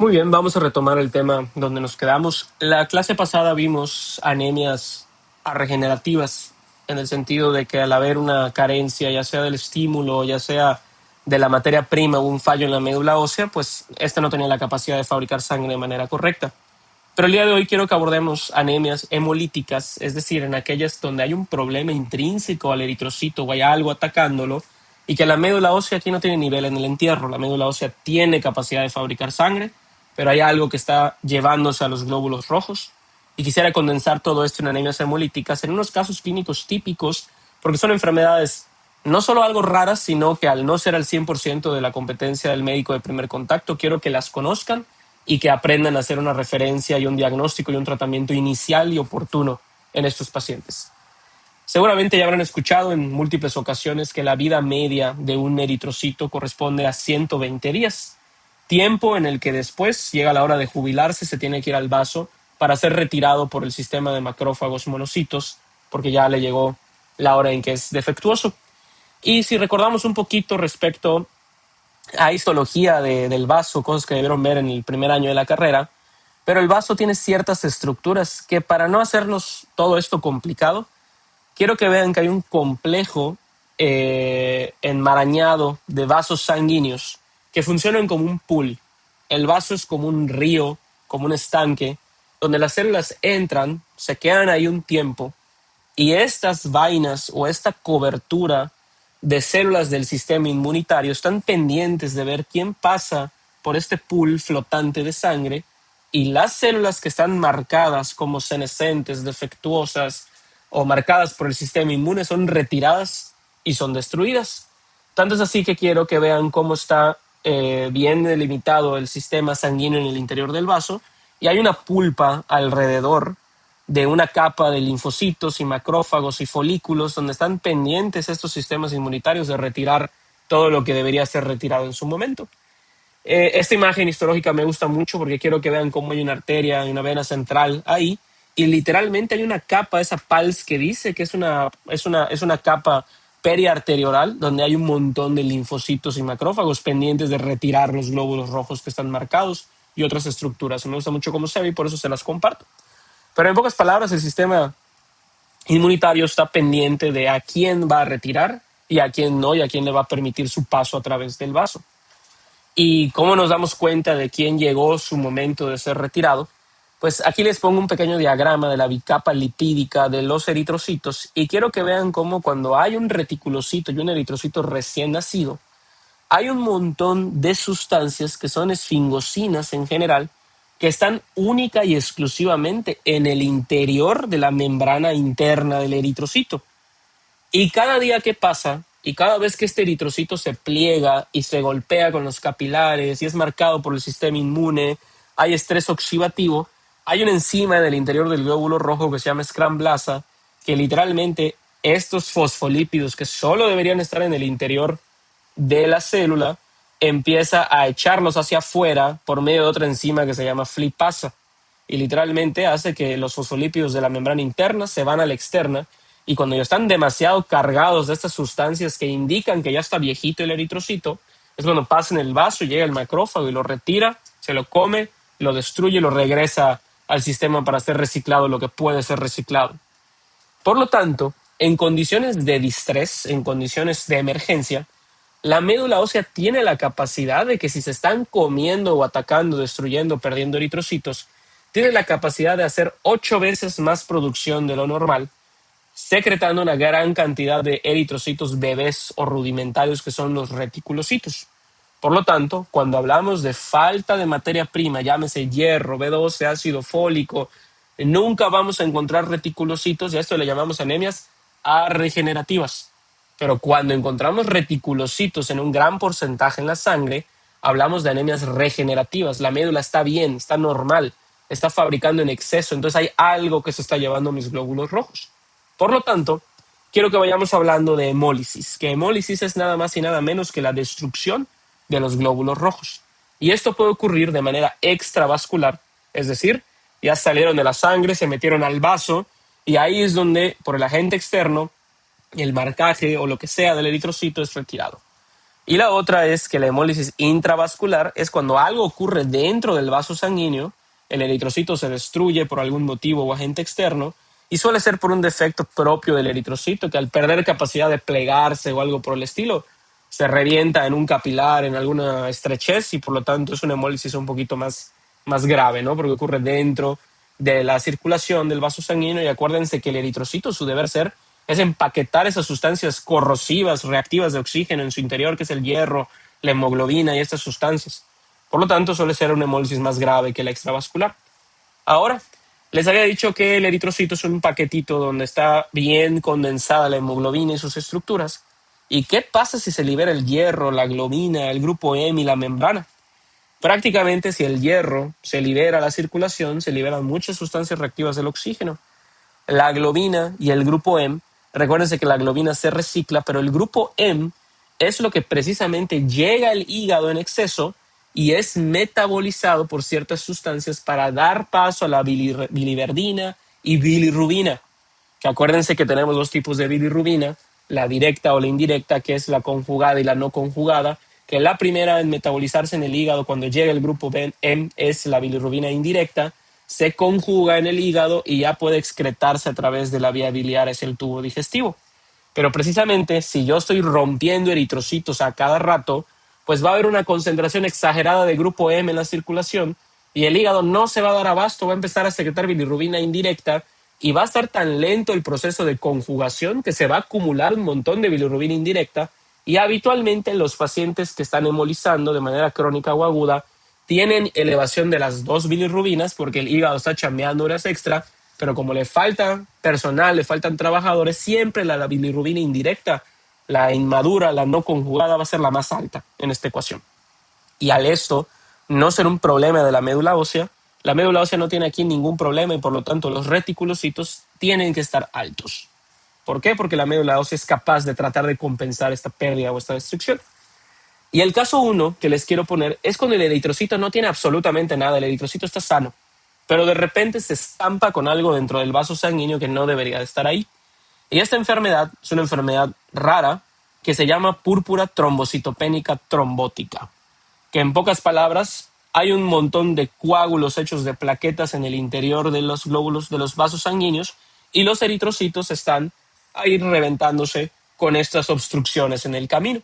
Muy bien, vamos a retomar el tema donde nos quedamos. La clase pasada vimos anemias regenerativas, en el sentido de que al haber una carencia, ya sea del estímulo, ya sea de la materia prima o un fallo en la médula ósea, pues esta no tenía la capacidad de fabricar sangre de manera correcta. Pero el día de hoy quiero que abordemos anemias hemolíticas, es decir, en aquellas donde hay un problema intrínseco al eritrocito o hay algo atacándolo y que la médula ósea aquí no tiene nivel en el entierro. La médula ósea tiene capacidad de fabricar sangre, pero hay algo que está llevándose a los glóbulos rojos. Y quisiera condensar todo esto en anemias hemolíticas en unos casos clínicos típicos, porque son enfermedades no solo algo raras, sino que al no ser al 100% de la competencia del médico de primer contacto, quiero que las conozcan y que aprendan a hacer una referencia y un diagnóstico y un tratamiento inicial y oportuno en estos pacientes. Seguramente ya habrán escuchado en múltiples ocasiones que la vida media de un eritrocito corresponde a 120 días, tiempo en el que después llega la hora de jubilarse, se tiene que ir al vaso para ser retirado por el sistema de macrófagos monocitos, porque ya le llegó la hora en que es defectuoso. Y si recordamos un poquito respecto a histología del vaso, cosas que debieron ver en el primer año de la carrera, pero el vaso tiene ciertas estructuras que, para no hacernos todo esto complicado, quiero que vean que hay un complejo enmarañado de vasos sanguíneos que funcionan como un pool. El vaso es como un río, como un estanque, donde las células entran, se quedan ahí un tiempo, y estas vainas o esta cobertura de células del sistema inmunitario están pendientes de ver quién pasa por este pool flotante de sangre, y las células que están marcadas como senescentes, defectuosas o marcadas por el sistema inmune son retiradas y son destruidas. Tanto es así que quiero que vean cómo está bien delimitado el sistema sanguíneo en el interior del vaso, y hay una pulpa alrededor de una capa de linfocitos y macrófagos y folículos donde están pendientes estos sistemas inmunitarios de retirar todo lo que debería ser retirado en su momento. Esta imagen histológica me gusta mucho porque quiero que vean cómo hay una arteria y una vena central ahí, y literalmente hay una capa, esa pals que dice que es una capa periarterioral donde hay un montón de linfocitos y macrófagos pendientes de retirar los glóbulos rojos que están marcados y otras estructuras. Me gusta mucho cómo se ve y por eso se las comparto. Pero en pocas palabras, el sistema inmunitario está pendiente de a quién va a retirar y a quién no, y a quién le va a permitir su paso a través del vaso. ¿Y cómo nos damos cuenta de quién llegó su momento de ser retirado? Pues aquí les pongo un pequeño diagrama de la bicapa lipídica de los eritrocitos, y quiero que vean cómo cuando hay un reticulocito y un eritrocito recién nacido, hay un montón de sustancias que son esfingocinas en general, que están única y exclusivamente en el interior de la membrana interna del eritrocito. Y cada día que pasa, y cada vez que este eritrocito se pliega y se golpea con los capilares y es marcado por el sistema inmune, hay estrés oxidativo, hay una enzima en el interior del glóbulo rojo que se llama scramblasa, que literalmente estos fosfolípidos que solo deberían estar en el interior de la célula empieza a echarlos hacia afuera por medio de otra enzima que se llama flipasa, y literalmente hace que los fosfolípidos de la membrana interna se van a la externa, y cuando ya están demasiado cargados de estas sustancias que indican que ya está viejito el eritrocito, es cuando pasa en el vaso y llega el macrófago y lo retira, se lo come, lo destruye y lo regresa al sistema para ser reciclado lo que puede ser reciclado. Por lo tanto, en condiciones de distrés, en condiciones de emergencia, la médula ósea tiene la capacidad de que, si se están comiendo o atacando, destruyendo, perdiendo eritrocitos, tiene la capacidad de hacer 8 veces más producción de lo normal, secretando una gran cantidad de eritrocitos bebés o rudimentarios que son los reticulocitos. Por lo tanto, cuando hablamos de falta de materia prima, llámese hierro, B12, ácido fólico, nunca vamos a encontrar reticulocitos, y a esto le llamamos anemias regenerativas. Pero cuando encontramos reticulocitos en un gran porcentaje en la sangre, hablamos de anemias regenerativas. La médula está bien, está normal, está fabricando en exceso, entonces hay algo que se está llevando a mis glóbulos rojos. Por lo tanto, quiero que vayamos hablando de hemólisis, que hemólisis es nada más y nada menos que la destrucción de los glóbulos rojos. Y esto puede ocurrir de manera extravascular, es decir, ya salieron de la sangre, se metieron al vaso, y ahí es donde, por el agente externo, el marcaje o lo que sea del eritrocito es retirado. Y la otra es que la hemólisis intravascular es cuando algo ocurre dentro del vaso sanguíneo, el eritrocito se destruye por algún motivo o agente externo, y suele ser por un defecto propio del eritrocito que al perder capacidad de plegarse o algo por el estilo, se revienta en un capilar, en alguna estrechez, y por lo tanto es una hemólisis un poquito más grave, ¿no? Porque ocurre dentro de la circulación del vaso sanguíneo, y acuérdense que el eritrocito, su deber ser, es empaquetar esas sustancias corrosivas, reactivas de oxígeno en su interior, que es el hierro, la hemoglobina y estas sustancias. Por lo tanto, suele ser una hemólisis más grave que la extravascular. Ahora, les había dicho que el eritrocito es un paquetito donde está bien condensada la hemoglobina y sus estructuras. ¿Y qué pasa si se libera el hierro, la globina, el grupo M y la membrana? Prácticamente, si el hierro se libera a la circulación, se liberan muchas sustancias reactivas del oxígeno. La globina y el grupo M, recuérdense que la globina se recicla, pero el grupo M es lo que precisamente llega al hígado en exceso y es metabolizado por ciertas sustancias para dar paso a la biliverdina y bilirrubina. Que acuérdense que tenemos dos tipos de bilirrubina, la directa o la indirecta, que es la conjugada y la no conjugada, que la primera en metabolizarse en el hígado cuando llega el grupo M es la bilirrubina indirecta, se conjuga en el hígado y ya puede excretarse a través de la vía biliar hacia el tubo digestivo. Pero precisamente si yo estoy rompiendo eritrocitos a cada rato, pues va a haber una concentración exagerada de grupo M en la circulación y el hígado no se va a dar abasto, va a empezar a secretar bilirrubina indirecta y va a estar tan lento el proceso de conjugación que se va a acumular un montón de bilirrubina indirecta, y habitualmente los pacientes que están hemolizando de manera crónica o aguda tienen elevación de las dos bilirrubinas porque el hígado está chambeando horas extra, pero como le falta personal, le faltan trabajadores, siempre la bilirrubina indirecta, la inmadura, la no conjugada, va a ser la más alta en esta ecuación. Y al esto no ser un problema de la médula ósea no tiene aquí ningún problema y por lo tanto los reticulocitos tienen que estar altos. ¿Por qué? Porque la médula ósea es capaz de tratar de compensar esta pérdida o esta destrucción. Y el caso uno que les quiero poner es cuando el eritrocito no tiene absolutamente nada, el eritrocito está sano, pero de repente se estampa con algo dentro del vaso sanguíneo que no debería de estar ahí. Y esta enfermedad es una enfermedad rara que se llama púrpura trombocitopénica trombótica, que en pocas palabras hay un montón de coágulos hechos de plaquetas en el interior de los glóbulos de los vasos sanguíneos y los eritrocitos están ahí reventándose con estas obstrucciones en el camino.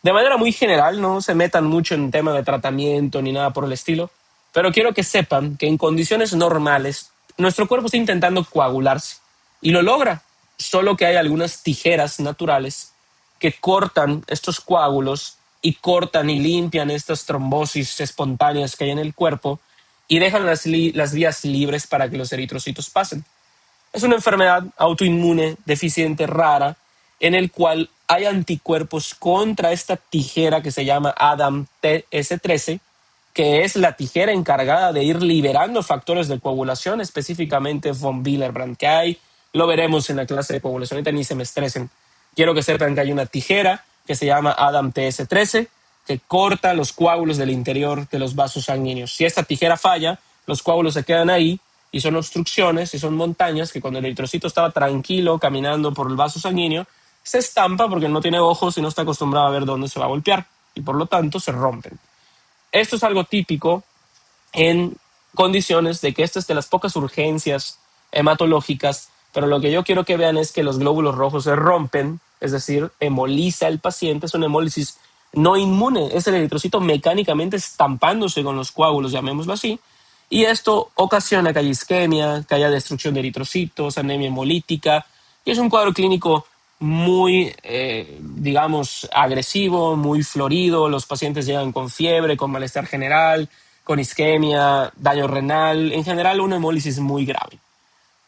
De manera muy general, no se metan mucho en tema de tratamiento ni nada por el estilo, pero quiero que sepan que en condiciones normales nuestro cuerpo está intentando coagularse y lo logra, solo que hay algunas tijeras naturales que cortan estos coágulos y cortan y limpian estas trombosis espontáneas que hay en el cuerpo y dejan las vías libres para que los eritrocitos pasen. Es una enfermedad autoinmune, deficiente, rara, en el cual hay anticuerpos contra esta tijera que se llama ADAMTS13, que es la tijera encargada de ir liberando factores de coagulación, específicamente von Willebrand, que hay, lo veremos en la clase de coagulación, ahorita ni se me estresen. Quiero que sepan que hay una tijera que se llama ADAMTS13, que corta los coágulos del interior de los vasos sanguíneos. Si esta tijera falla, los coágulos se quedan ahí y son obstrucciones y son montañas que cuando el eritrocito estaba tranquilo caminando por el vaso sanguíneo, se estampa porque no tiene ojos y no está acostumbrado a ver dónde se va a golpear y por lo tanto se rompen. Esto es algo típico en condiciones de que esta es de las pocas urgencias hematológicas, pero lo que yo quiero que vean es que los glóbulos rojos se rompen, es decir, hemoliza el paciente, es una hemólisis no inmune, es el eritrocito mecánicamente estampándose con los coágulos, llamémoslo así, y esto ocasiona que haya isquemia, que haya destrucción de eritrocitos, anemia hemolítica, y es un cuadro clínico muy, digamos, agresivo, muy florido. Los pacientes llegan con fiebre, con malestar general, con isquemia, daño renal, en general una hemólisis muy grave.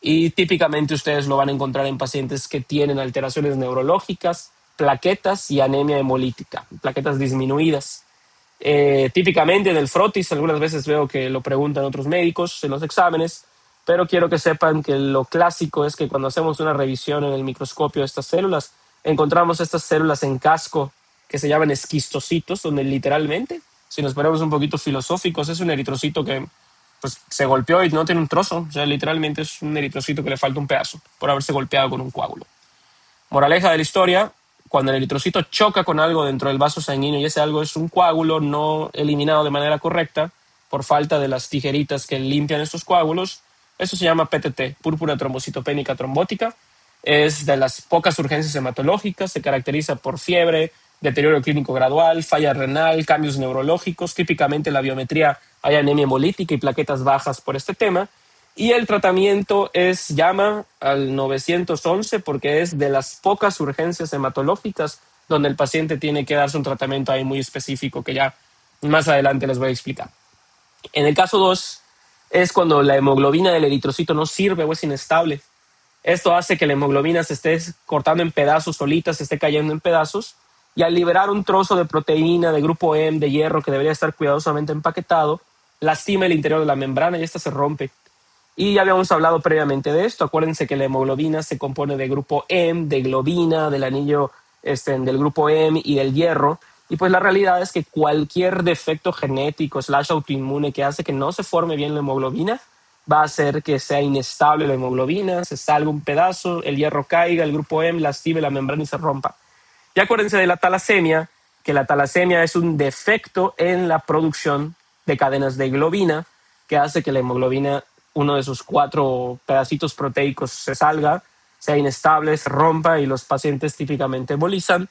Y típicamente ustedes lo van a encontrar en pacientes que tienen alteraciones neurológicas, plaquetas y anemia hemolítica, plaquetas disminuidas. Típicamente en el frotis, algunas veces veo que lo preguntan otros médicos en los exámenes, pero quiero que sepan que lo clásico es que cuando hacemos una revisión en el microscopio de estas células, encontramos estas células en casco que se llaman esquistocitos, donde literalmente, si nos ponemos un poquito filosóficos, es un eritrocito que pues, se golpeó y no tiene un trozo, o sea, literalmente es un eritrocito que le falta un pedazo por haberse golpeado con un coágulo. Moraleja de la historia, cuando el eritrocito choca con algo dentro del vaso sanguíneo y ese algo es un coágulo no eliminado de manera correcta por falta de las tijeritas que limpian estos coágulos, eso se llama PTT, púrpura trombocitopénica trombótica. Es de las pocas urgencias hematológicas, se caracteriza por fiebre, deterioro clínico gradual, falla renal, cambios neurológicos. Típicamente en la biometría hay anemia hemolítica y plaquetas bajas por este tema. Y el tratamiento llama al 911 porque es de las pocas urgencias hematológicas donde el paciente tiene que darse un tratamiento ahí muy específico que ya más adelante les voy a explicar. En el caso 2 es cuando la hemoglobina del eritrocito no sirve o es inestable. Esto hace que la hemoglobina se esté cortando en pedazos solita, se esté cayendo en pedazos, y al liberar un trozo de proteína de grupo M, de hierro, que debería estar cuidadosamente empaquetado, lastima el interior de la membrana y esta se rompe. Y ya habíamos hablado previamente de esto. Acuérdense que la hemoglobina se compone de grupo M, de globina, del anillo del grupo M y del hierro. Y pues la realidad es que cualquier defecto genético / autoinmune que hace que no se forme bien la hemoglobina va a hacer que sea inestable la hemoglobina, se salga un pedazo, el hierro caiga, el grupo M lastime la membrana y se rompa. Y acuérdense de la talasemia, que la talasemia es un defecto en la producción de cadenas de globina que hace que la hemoglobina, uno de sus 4 pedacitos proteicos, se salga, sea inestable, se rompa y los pacientes típicamente embolizan.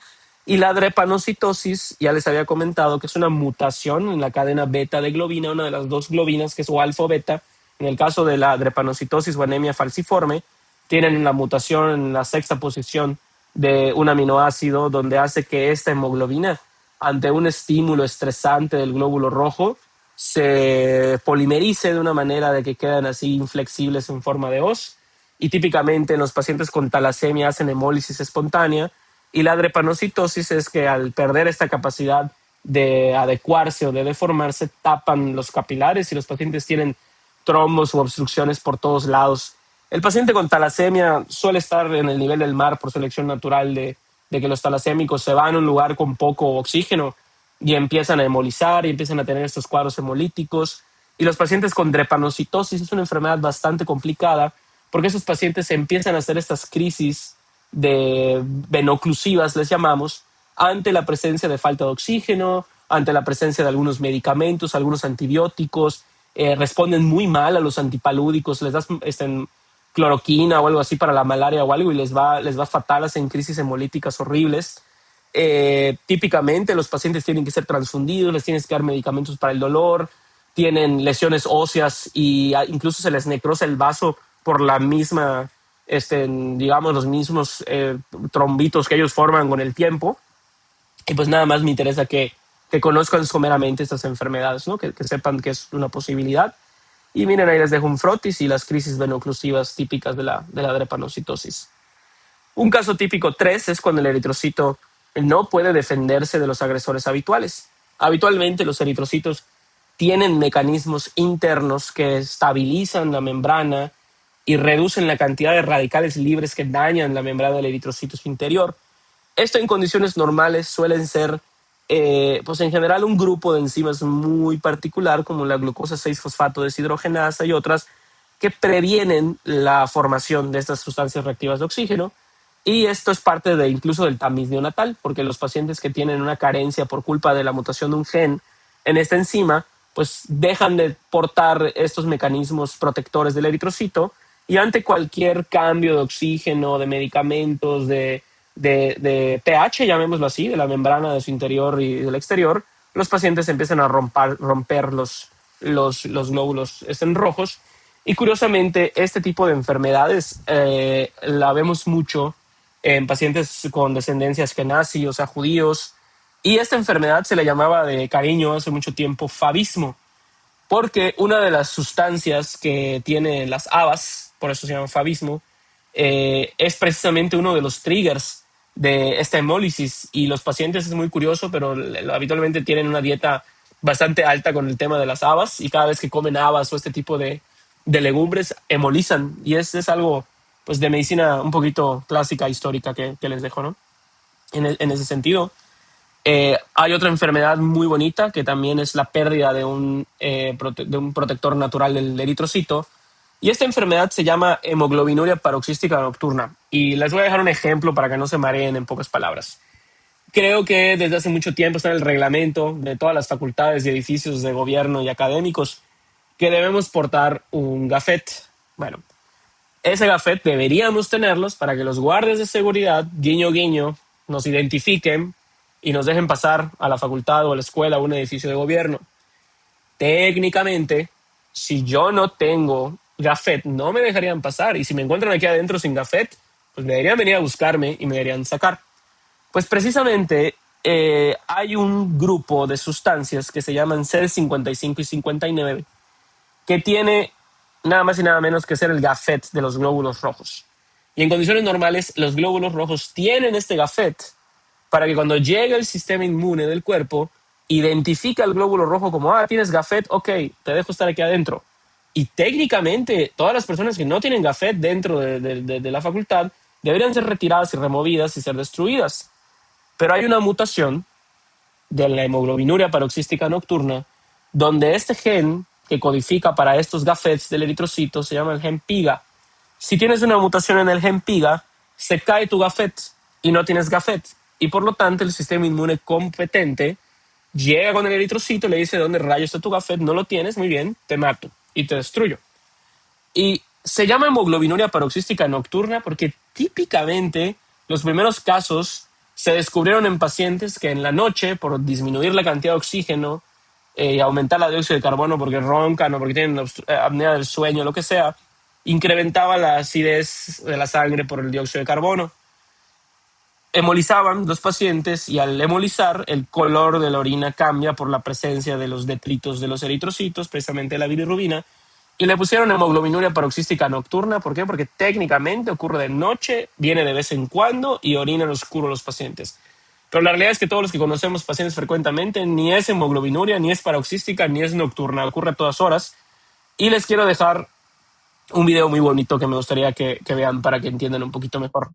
Y la drepanocitosis, ya les había comentado que es una mutación en la cadena beta de globina, una de las 2 globinas, que es o alfa o beta. En el caso de la drepanocitosis o anemia falciforme, tienen la mutación en la 6ª posición de un aminoácido donde hace que esta hemoglobina, ante un estímulo estresante del glóbulo rojo, se polimerice de una manera de que quedan así inflexibles en forma de hoz. Y típicamente en los pacientes con talasemia hacen hemólisis espontánea. Y la drepanocitosis es que al perder esta capacidad de adecuarse o de deformarse, tapan los capilares y los pacientes tienen trombos u obstrucciones por todos lados. El paciente con talasemia suele estar en el nivel del mar por selección natural de que los talasémicos se van a un lugar con poco oxígeno y empiezan a hemolizar y empiezan a tener estos cuadros hemolíticos. Y los pacientes con drepanocitosis es una enfermedad bastante complicada porque esos pacientes empiezan a hacer estas crisis de venoclusivas, les llamamos, ante la presencia de falta de oxígeno, ante la presencia de algunos medicamentos, algunos antibióticos, responden muy mal a los antipalúdicos, les das cloroquina o algo así para la malaria o algo y les va fatal, hacen crisis hemolíticas horribles. Típicamente los pacientes tienen que ser transfundidos, les tienes que dar medicamentos para el dolor, tienen lesiones óseas y incluso se les necrosa el vaso por la misma, digamos, los mismos trombitos que ellos forman con el tiempo. Y pues nada más me interesa que conozcan someramente estas enfermedades, ¿no? Que sepan que es una posibilidad. Y miren, ahí les dejo un frotis y las crisis venoclusivas típicas de la drepanocitosis. Un caso típico 3 es cuando el eritrocito no puede defenderse de los agresores habituales. Habitualmente los eritrocitos tienen mecanismos internos que estabilizan la membrana y reducen la cantidad de radicales libres que dañan la membrana del eritrocito interior. Esto en condiciones normales suelen ser, pues en general, un grupo de enzimas muy particular, como la glucosa 6-fosfato deshidrogenasa y otras, que previenen la formación de estas sustancias reactivas de oxígeno. Y esto es parte de incluso del tamiz neonatal, porque los pacientes que tienen una carencia por culpa de la mutación de un gen en esta enzima, pues dejan de portar estos mecanismos protectores del eritrocito y ante cualquier cambio de oxígeno, de medicamentos, de pH, llamémoslo así, de la membrana de su interior y del exterior, los pacientes empiezan a romper los glóbulos rojos. Y curiosamente, este tipo de enfermedades la vemos mucho en pacientes con descendencia askenazí, o sea, judíos. Y esta enfermedad se le llamaba de cariño hace mucho tiempo favismo, porque una de las sustancias que tienen las habas, por eso se llama favismo, es precisamente uno de los triggers de esta hemólisis. Y los pacientes, es muy curioso, pero habitualmente tienen una dieta bastante alta con el tema de las habas y cada vez que comen habas o este tipo de legumbres, hemolizan. Y es algo pues de medicina un poquito clásica, histórica que les dejo, ¿no? En ese sentido. Hay otra enfermedad muy bonita que también es la pérdida de un protector natural del eritrocito. Y esta enfermedad se llama hemoglobinuria paroxística nocturna. Y les voy a dejar un ejemplo para que no se mareen en pocas palabras. Creo que desde hace mucho tiempo está en el reglamento de todas las facultades y edificios de gobierno y académicos que debemos portar un gafet. Bueno, ese gafet deberíamos tenerlos para que los guardias de seguridad, guiño guiño, nos identifiquen y nos dejen pasar a la facultad o a la escuela o a un edificio de gobierno. Técnicamente, si yo no tengo gafet, no me dejarían pasar. Y si me encuentran aquí adentro sin gafet, pues me deberían venir a buscarme y me deberían sacar. Pues precisamente hay un grupo de sustancias que se llaman C55 y 59 que tiene nada más y nada menos que ser el gafet de los glóbulos rojos. Y en condiciones normales, los glóbulos rojos tienen este gafet para que cuando llegue el sistema inmune del cuerpo, identifica el glóbulo rojo como, ah, tienes gafet, ok, te dejo estar aquí adentro. Y técnicamente, todas las personas que no tienen gafet dentro de la facultad deberían ser retiradas y removidas y ser destruidas. Pero hay una mutación de la hemoglobinuria paroxística nocturna, donde este gen que codifica para estos gafetes del eritrocito se llama el gen PIGA. Si tienes una mutación en el gen PIGA, se cae tu gafet y no tienes gafet. Y por lo tanto, el sistema inmune competente llega con el eritrocito y le dice: ¿dónde rayos está tu gafet? No lo tienes, muy bien, te mato y te destruyo. Y se llama hemoglobinuria paroxística nocturna porque típicamente los primeros casos se descubrieron en pacientes que en la noche, por disminuir la cantidad de oxígeno y aumentar la dióxido de carbono porque roncan o porque tienen apnea del sueño, lo que sea, incrementaba la acidez de la sangre por el dióxido de carbono. Hemolizaban los pacientes y al hemolizar el color de la orina cambia por la presencia de los detritos de los eritrocitos, precisamente la bilirrubina, y le pusieron hemoglobinuria paroxística nocturna. ¿Por qué? Porque técnicamente ocurre de noche, viene de vez en cuando y orinan oscuro los pacientes. Pero la realidad es que todos los que conocemos pacientes frecuentemente ni es hemoglobinuria, ni es paroxística, ni es nocturna, ocurre a todas horas. Y les quiero dejar un video muy bonito que me gustaría que vean para que entiendan un poquito mejor.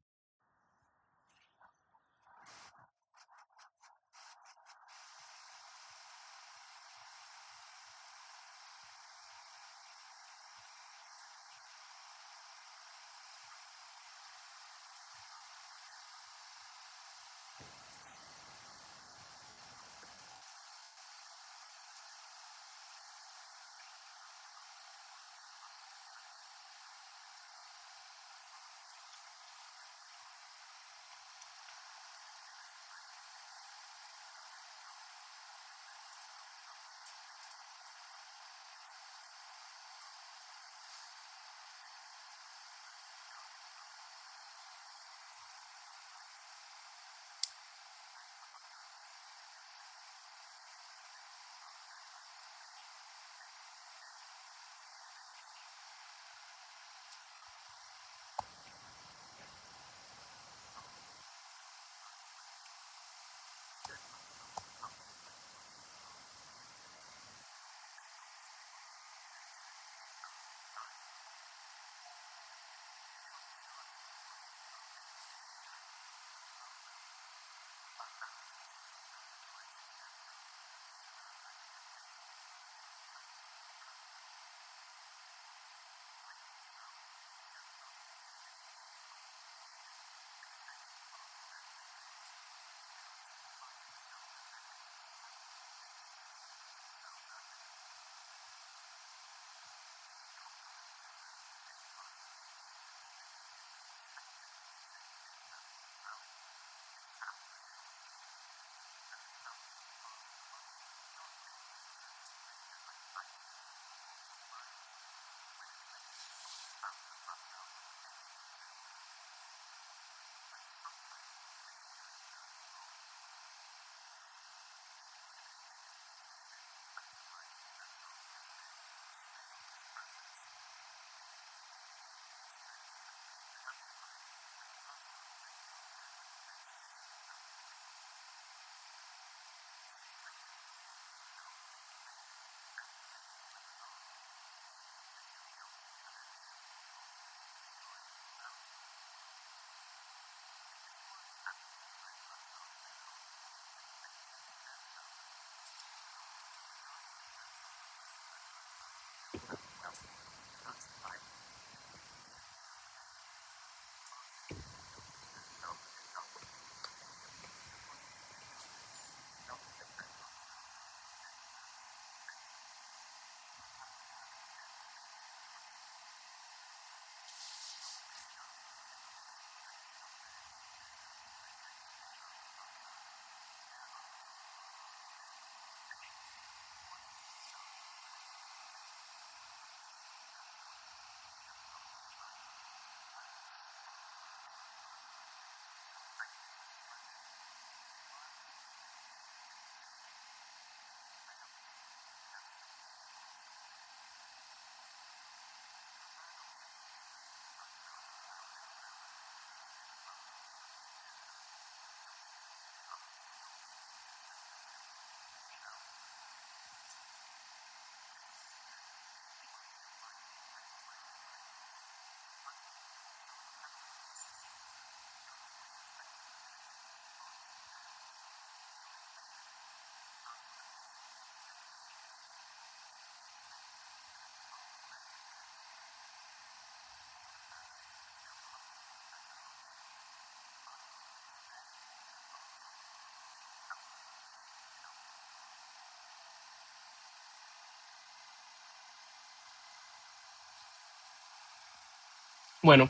Bueno,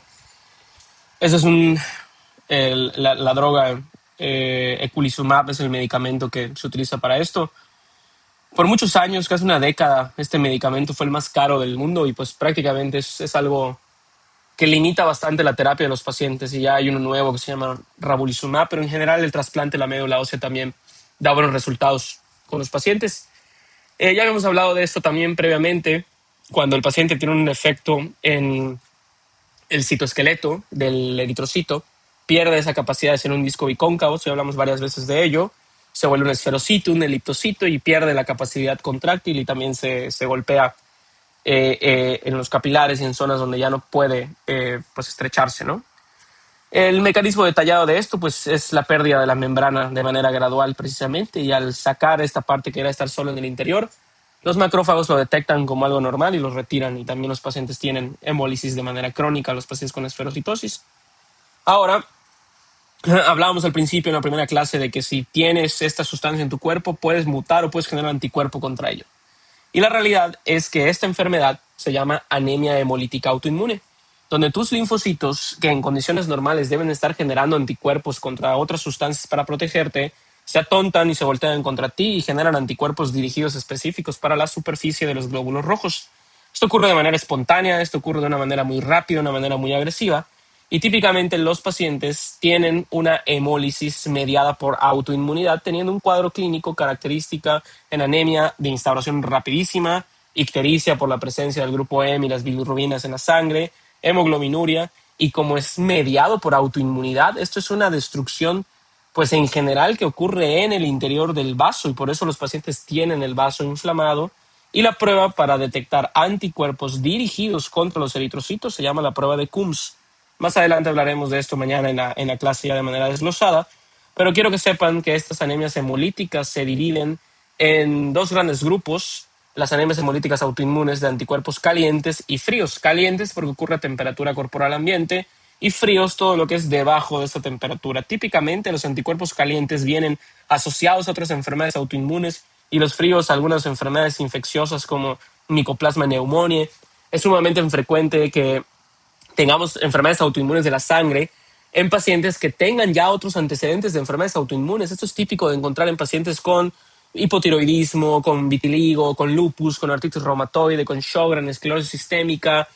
ese es la droga eculizumab es el medicamento que se utiliza para esto. Por muchos años, casi una década, este medicamento fue el más caro del mundo y pues prácticamente es algo que limita bastante la terapia de los pacientes y ya hay uno nuevo que se llama ravulizumab, pero en general el trasplante de la médula ósea también da buenos resultados con los pacientes. Ya habíamos hablado de esto también previamente, cuando el paciente tiene un efecto en el citoesqueleto del eritrocito, pierde esa capacidad de ser un disco bicóncavo, ya hablamos varias veces de ello, se vuelve un esferocito, un eliptocito y pierde la capacidad contráctil y también se golpea en los capilares y en zonas donde ya no puede pues estrecharse, ¿no? El mecanismo detallado de esto pues es la pérdida de la membrana de manera gradual precisamente y al sacar esta parte que era estar solo en el interior, los macrófagos lo detectan como algo normal y los retiran y también los pacientes tienen hemólisis de manera crónica, los pacientes con esferocitosis. Ahora, hablábamos al principio en la primera clase de que si tienes esta sustancia en tu cuerpo puedes mutar o puedes generar anticuerpo contra ello. Y la realidad es que esta enfermedad se llama anemia hemolítica autoinmune, donde tus linfocitos, que en condiciones normales deben estar generando anticuerpos contra otras sustancias para protegerte, se atontan y se voltean contra ti y generan anticuerpos dirigidos específicos para la superficie de los glóbulos rojos. Esto ocurre de manera espontánea, esto ocurre de una manera muy rápida, de una manera muy agresiva, y típicamente los pacientes tienen una hemólisis mediada por autoinmunidad, teniendo un cuadro clínico característica en anemia de instauración rapidísima, ictericia por la presencia del grupo M y las bilirrubinas en la sangre, hemoglobinuria, y como es mediado por autoinmunidad, esto es una destrucción pues en general que ocurre en el interior del vaso y por eso los pacientes tienen el vaso inflamado. Y la prueba para detectar anticuerpos dirigidos contra los eritrocitos se llama la prueba de Coombs. Más adelante hablaremos de esto mañana en la clase ya de manera desglosada, pero quiero que sepan que estas anemias hemolíticas se dividen en dos grandes grupos, las anemias hemolíticas autoinmunes de anticuerpos calientes y fríos. Calientes porque ocurre a temperatura corporal ambiente y fríos todo lo que es debajo de esa temperatura. Típicamente los anticuerpos calientes vienen asociados a otras enfermedades autoinmunes y los fríos a algunas enfermedades infecciosas como Mycoplasma pneumoniae. Es sumamente frecuente que tengamos enfermedades autoinmunes de la sangre en pacientes que tengan ya otros antecedentes de enfermedades autoinmunes. Esto es típico de encontrar en pacientes con hipotiroidismo, con vitiligo, con lupus, con artritis reumatoide, con Sjögren, esclerosis sistémica,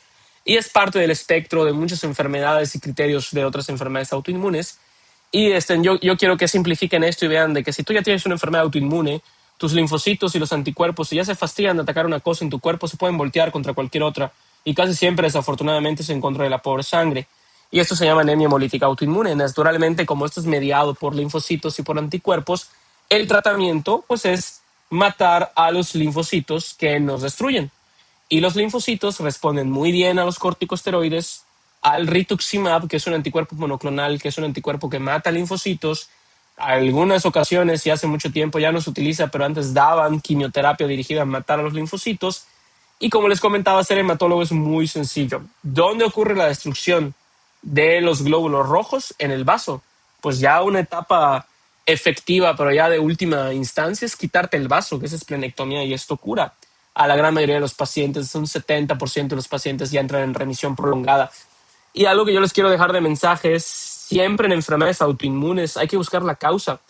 y es parte del espectro de muchas enfermedades y criterios de otras enfermedades autoinmunes. Y yo quiero que simplifiquen esto y vean de que si tú ya tienes una enfermedad autoinmune, tus linfocitos y los anticuerpos, si ya se fastidian de atacar una cosa en tu cuerpo, se pueden voltear contra cualquier otra. Y casi siempre, desafortunadamente, es en contra de la pobre sangre. Y esto se llama anemia hemolítica autoinmune. Naturalmente, como esto es mediado por linfocitos y por anticuerpos, el tratamiento pues es matar a los linfocitos que nos destruyen. Y los linfocitos responden muy bien a los corticosteroides, al rituximab, que es un anticuerpo monoclonal, que es un anticuerpo que mata linfocitos. Algunas ocasiones, y hace mucho tiempo ya no se utiliza, pero antes daban quimioterapia dirigida a matar a los linfocitos. Y como les comentaba, ser hematólogo es muy sencillo. ¿Dónde ocurre la destrucción de los glóbulos rojos? En el vaso. Pues ya una etapa efectiva, pero ya de última instancia, es quitarte el vaso, que es esplenectomía, y esto cura a la gran mayoría de los pacientes. Un 70% de los pacientes ya entran en remisión prolongada. Y algo que yo les quiero dejar de mensaje es, siempre en enfermedades autoinmunes hay que buscar la causa.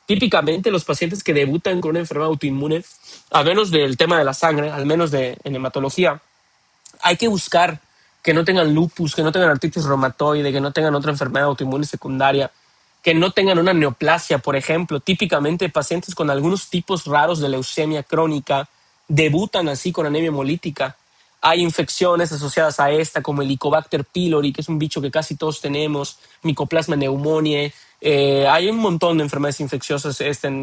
Típicamente los pacientes que debutan con una enfermedad autoinmune, a menos del tema de la sangre, al menos en hematología, hay que buscar que no tengan lupus, que no tengan artritis reumatoide, que no tengan otra enfermedad autoinmune secundaria, que no tengan una neoplasia, por ejemplo. Típicamente pacientes con algunos tipos raros de leucemia crónica debutan así con anemia hemolítica. Hay infecciones asociadas a esta, como el Helicobacter pylori, que es un bicho que casi todos tenemos, Mycoplasma pneumoniae. Hay un montón de enfermedades infecciosas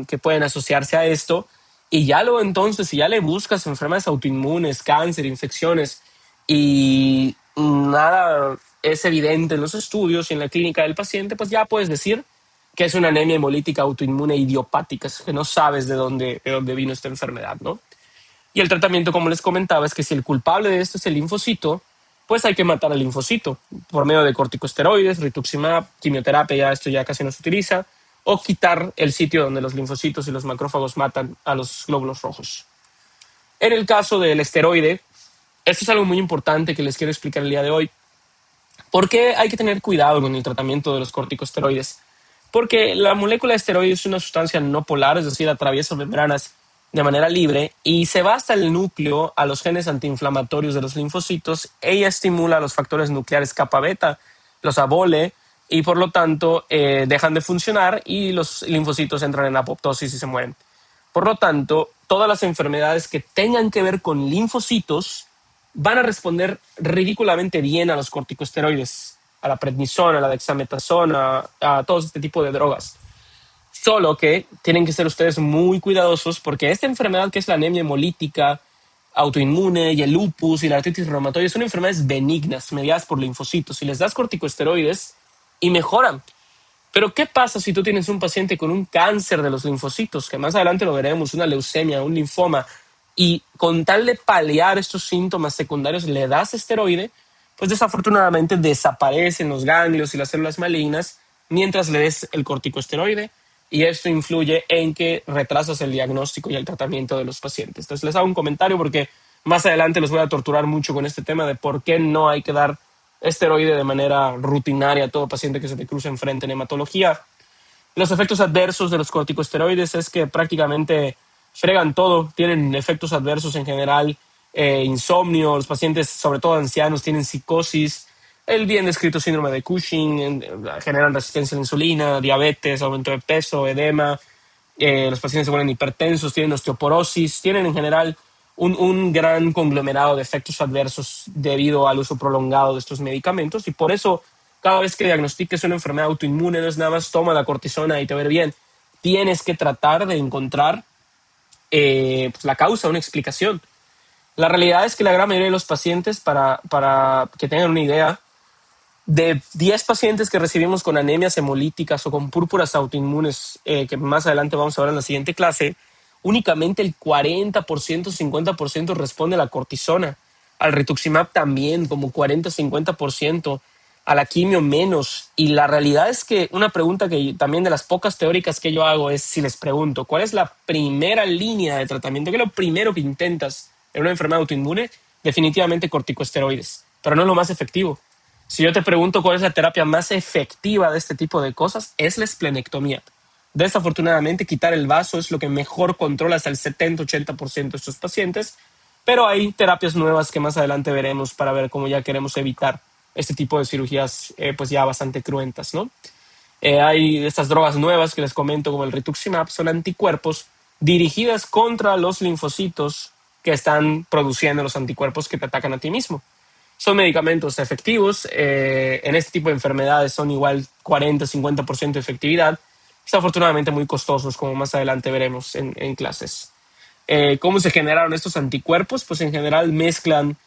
que pueden asociarse a esto. Y ya luego entonces, si ya le buscas enfermedades autoinmunes, cáncer, infecciones, y nada es evidente en los estudios y en la clínica del paciente, pues ya puedes decir que es una anemia hemolítica autoinmune idiopática, es que no sabes de dónde vino esta enfermedad, ¿no? Y el tratamiento, como les comentaba, es que si el culpable de esto es el linfocito, pues hay que matar al linfocito por medio de corticosteroides, rituximab, quimioterapia, ya esto ya casi no se utiliza, o quitar el sitio donde los linfocitos y los macrófagos matan a los glóbulos rojos. En el caso del esteroide, esto es algo muy importante que les quiero explicar el día de hoy. ¿Por qué hay que tener cuidado con el tratamiento de los corticosteroides? Porque la molécula de esteroide es una sustancia no polar, es decir, atraviesa membranas de manera libre y se va hasta el núcleo a los genes antiinflamatorios de los linfocitos. Ella estimula los factores nucleares kappa beta, los abole y por lo tanto dejan de funcionar y los linfocitos entran en apoptosis y se mueren. Por lo tanto, todas las enfermedades que tengan que ver con linfocitos van a responder ridículamente bien a los corticosteroides, a la prednisona, a la dexametasona, a todo este tipo de drogas. Solo que tienen que ser ustedes muy cuidadosos porque esta enfermedad que es la anemia hemolítica, autoinmune y el lupus y la artritis reumatoide son enfermedades benignas mediadas por linfocitos y les das corticosteroides y mejoran. Pero ¿qué pasa si tú tienes un paciente con un cáncer de los linfocitos, que más adelante lo veremos, una leucemia, un linfoma, y con tal de paliar estos síntomas secundarios le das esteroide? Pues desafortunadamente desaparecen los ganglios y las células malignas mientras le des el corticosteroide y esto influye en que retrasas el diagnóstico y el tratamiento de los pacientes. Entonces les hago un comentario porque más adelante los voy a torturar mucho con este tema de por qué no hay que dar esteroide de manera rutinaria a todo paciente que se te cruce enfrente en hematología. Los efectos adversos de los corticosteroides es que prácticamente fregan todo, tienen efectos adversos en general, insomnio, los pacientes, sobre todo ancianos, tienen psicosis, el bien descrito síndrome de Cushing, generan resistencia a la insulina, diabetes, aumento de peso, edema, los pacientes se vuelven hipertensos, tienen osteoporosis, tienen en general un gran conglomerado de efectos adversos debido al uso prolongado de estos medicamentos y por eso cada vez que diagnostiques una enfermedad autoinmune no es nada más toma la cortisona y te va a ver bien. Tienes que tratar de encontrar pues la causa, una explicación. La realidad es que la gran mayoría de los pacientes, para que tengan una idea, de 10 pacientes que recibimos con anemias hemolíticas o con púrpuras autoinmunes, que más adelante vamos a ver en la siguiente clase, únicamente el 40%, 50% responde a la cortisona. Al rituximab también, como 40-50%. A la quimio menos. Y la realidad es que una pregunta que también de las pocas teóricas que yo hago es si les pregunto, ¿cuál es la primera línea de tratamiento? ¿Qué es lo primero que intentas en una enfermedad autoinmune? Definitivamente corticosteroides, pero no es lo más efectivo. Si yo te pregunto cuál es la terapia más efectiva de este tipo de cosas, es la esplenectomía. Desafortunadamente, quitar el vaso es lo que mejor controla hasta el 70-80% de estos pacientes, pero hay terapias nuevas que más adelante veremos para ver cómo ya queremos evitar este tipo de cirugías pues ya bastante cruentas, ¿no? Hay estas drogas nuevas que les comento como el rituximab, son anticuerpos dirigidas contra los linfocitos que están produciendo los anticuerpos que te atacan a ti mismo. Son medicamentos efectivos, en este tipo de enfermedades son igual 40-50% de efectividad, desafortunadamente muy costosos, como más adelante veremos en clases. ¿Cómo se generaron estos anticuerpos? Pues en general mezclan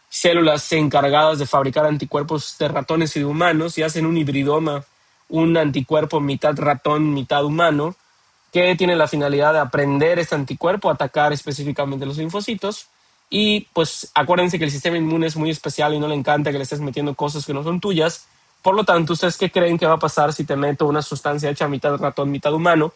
células encargadas de fabricar anticuerpos de ratones y de humanos y hacen un hibridoma, un anticuerpo mitad ratón, mitad humano, que tiene la finalidad de aprender este anticuerpo, atacar específicamente los linfocitos. Y pues acuérdense que el sistema inmune es muy especial y no le encanta que le estés metiendo cosas que no son tuyas. Por lo tanto, ¿ustedes qué creen que va a pasar si te meto una sustancia hecha mitad ratón, mitad humano?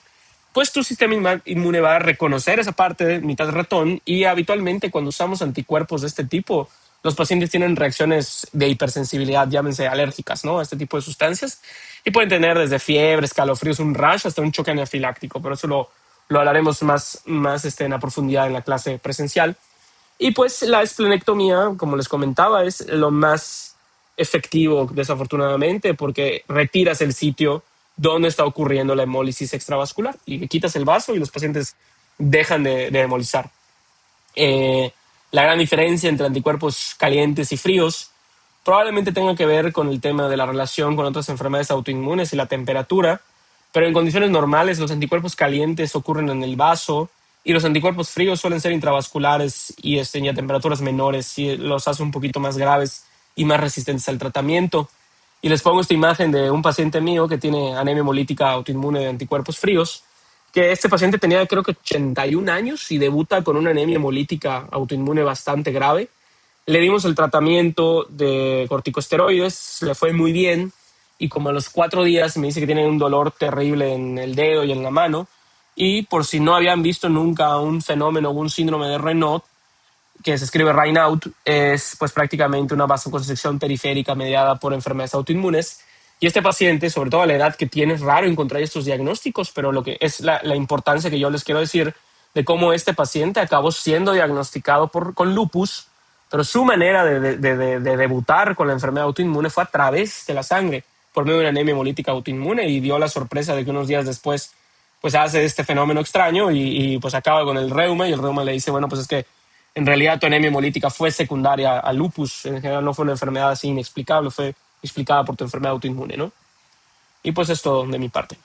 Pues tu sistema inmune va a reconocer esa parte de mitad ratón y habitualmente cuando usamos anticuerpos de este tipo, los pacientes tienen reacciones de hipersensibilidad, llámense alérgicas, ¿no? A este tipo de sustancias y pueden tener desde fiebre, escalofríos, un rash hasta un choque anafiláctico, pero eso lo hablaremos más en la profundidad en la clase presencial. Y pues la esplenectomía, como les comentaba, es lo más efectivo desafortunadamente porque retiras el sitio donde está ocurriendo la hemólisis extravascular y quitas el vaso y los pacientes dejan de hemolizar. La gran diferencia entre anticuerpos calientes y fríos probablemente tenga que ver con el tema de la relación con otras enfermedades autoinmunes y la temperatura, pero en condiciones normales los anticuerpos calientes ocurren en el vaso y los anticuerpos fríos suelen ser intravasculares y a temperaturas menores y los hace un poquito más graves y más resistentes al tratamiento. Y les pongo esta imagen de un paciente mío que tiene anemia hemolítica autoinmune de anticuerpos fríos, que este paciente tenía creo que 81 años y debuta con una anemia hemolítica autoinmune bastante grave. Le dimos el tratamiento de corticosteroides, le fue muy bien y como a los 4 días me dice que tiene un dolor terrible en el dedo y en la mano y por si no habían visto nunca un fenómeno o un síndrome de Raynaud, que se escribe Raynaud, es pues prácticamente una vasoconstricción periférica mediada por enfermedades autoinmunes. Y este paciente, sobre todo a la edad que tiene, es raro encontrar estos diagnósticos, pero lo que es la importancia que yo les quiero decir de cómo este paciente acabó siendo diagnosticado con lupus, pero su manera de debutar con la enfermedad autoinmune fue a través de la sangre, por medio de una anemia hemolítica autoinmune, y dio la sorpresa de que unos días después pues hace este fenómeno extraño pues acaba con el reuma, y el reuma le dice, bueno, pues es que en realidad tu anemia hemolítica fue secundaria al lupus, en general no fue una enfermedad así inexplicable, fue explicada por tu enfermedad autoinmune, ¿no? Y pues es todo de mi parte.